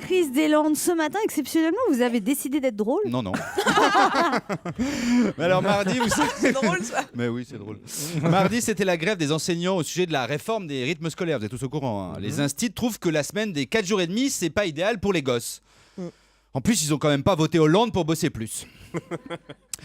Chris Deslandes. Ce matin, exceptionnellement, vous avez décidé d'être drôle. Non. Mais alors mardi, vous savez... C'est drôle ça. Mais oui, c'est drôle. Mardi, c'était la grève des enseignants au sujet de la réforme des rythmes scolaires. Vous êtes tous au courant. Hein. Les instituts trouvent que la semaine des 4 jours et demi, c'est pas idéal pour les gosses. En plus, ils ont quand même pas voté Hollande pour bosser plus.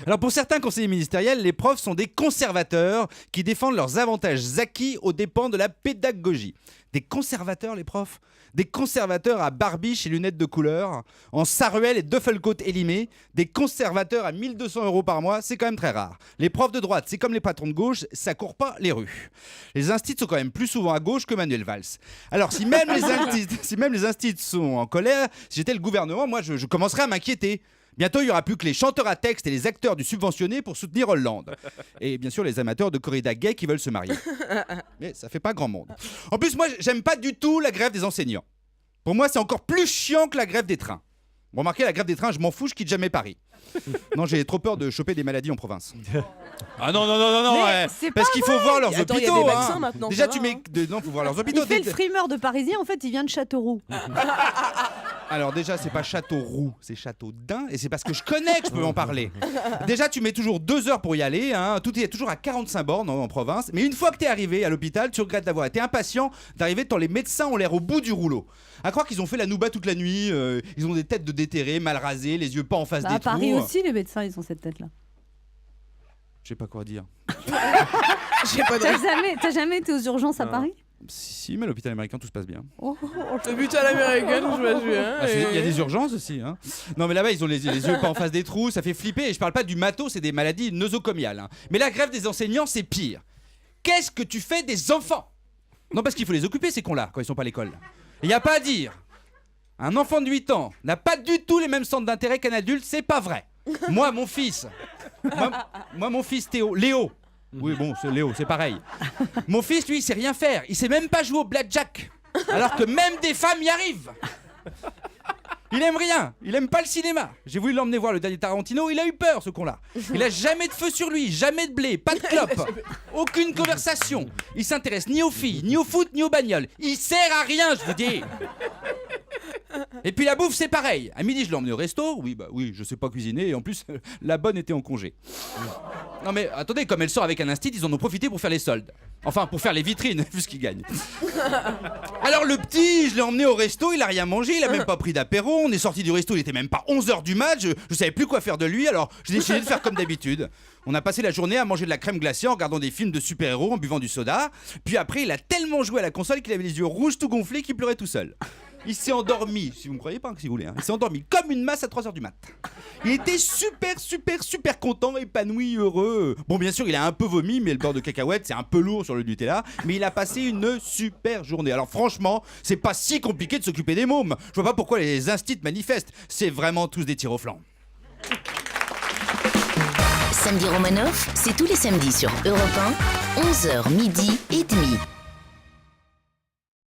Alors pour certains conseillers ministériels, les profs sont des conservateurs qui défendent leurs avantages acquis aux dépens de la pédagogie. Des conservateurs, les profs ? Des conservateurs à barbiche et lunettes de couleur, en saruel et duffelcoat élimé, des conservateurs à 1 200 € par mois, c'est quand même très rare. Les profs de droite, c'est comme les patrons de gauche, ça court pas les rues. Les instits sont quand même plus souvent à gauche que Manuel Valls. Alors si même les instits sont en colère, si j'étais le gouvernement, moi je commencerais à m'inquiéter. Bientôt, il n'y aura plus que les chanteurs à texte et les acteurs du subventionné pour soutenir Hollande. Et bien sûr, les amateurs de corrida gay qui veulent se marier. Mais ça fait pas grand monde. En plus, moi, j'aime pas du tout la grève des enseignants. Pour moi, c'est encore plus chiant que la grève des trains. Vous remarquez, la grève des trains, je m'en fous, je quitte jamais Paris. Non, j'ai trop peur de choper des maladies en province. Ah non, ouais. Parce qu'il faut voir leurs Attends, hôpitaux. y a des vaccins maintenant, Déjà, ça tu va, mets. Non, faut voir leurs hôpitaux. Il fait le frimeur de Parisien, en fait, il vient de Châteauroux. Alors déjà, c'est pas Châteauroux, c'est Châteaudun, et c'est parce que je connais que je peux en parler. Déjà, tu mets toujours 2 heures pour y aller, hein. Tout est toujours à 45 bornes en province, mais une fois que t'es arrivé à l'hôpital, tu regrettes d'avoir été impatient d'arriver tant les médecins ont l'air au bout du rouleau. À croire qu'ils ont fait la nouba toute la nuit, ils ont des têtes de déterrés, mal rasées, les yeux pas en face des À trous. Paris aussi, les médecins, ils ont cette tête-là. Je sais pas quoi dire. J'ai pas de T'as jamais été aux urgences à Paris ? Si, mais à l'hôpital américain, tout se passe bien. Le but à l'américaine, je m'assure. Ah, il y a des urgences aussi. Hein. Non, mais là-bas, ils ont les yeux pas en face des trous, ça fait flipper. Et je parle pas du matos, c'est des maladies nosocomiales. Hein. Mais la grève des enseignants, c'est pire. Qu'est-ce que tu fais des enfants ? Non, parce qu'il faut les occuper, ces cons-là, quand ils sont pas à l'école. Il n'y a pas à dire. Un enfant de 8 ans n'a pas du tout les mêmes centres d'intérêt qu'un adulte, c'est pas vrai. Moi, mon fils Théo, Léo. Oui, bon, c'est Léo, c'est pareil. Mon fils, lui, il sait rien faire. Il sait même pas jouer au blackjack. Alors que même des femmes y arrivent. Il aime rien. Il aime pas le cinéma. J'ai voulu l'emmener voir le dernier Tarantino. Il a eu peur, ce con-là. Il a jamais de feu sur lui, jamais de blé, pas de clope, aucune conversation. Il s'intéresse ni aux filles, ni au foot, ni aux bagnoles. Il sert à rien, je vous dis. Et puis la bouffe, c'est pareil. À midi, je l'ai emmené au resto. Oui, je sais pas cuisiner. Et en plus, la bonne était en congé. Non mais attendez, comme elle sort avec un instit, ils en ont profité pour faire les soldes. Enfin, pour faire les vitrines, vu ce qu'ils gagnent. Alors le petit, je l'ai emmené au resto, il a rien mangé, il a même pas pris d'apéro. On est sorti du resto, il était même pas 11h du mat. Je savais plus quoi faire de lui, alors j'ai décidé de faire comme d'habitude. On a passé la journée à manger de la crème glacée en regardant des films de super-héros, en buvant du soda. Puis après, il a tellement joué à la console qu'il avait les yeux rouges tout gonflés qu'il pleurait tout seul. Il s'est endormi, si vous me croyez pas, si vous voulez. Hein. Il s'est endormi comme une masse à 3h du mat. Il était super content, épanoui, heureux. Bon, bien sûr, il a un peu vomi, mais le beurre de cacahuète, c'est un peu lourd sur le Nutella. Mais il a passé une super journée. Alors franchement, c'est pas si compliqué de s'occuper des mômes. Je vois pas pourquoi les instits manifestent. C'est vraiment tous des tirs au flanc. Samedi Romanoff, c'est tous les samedis sur Europe 1, 11h midi et demi.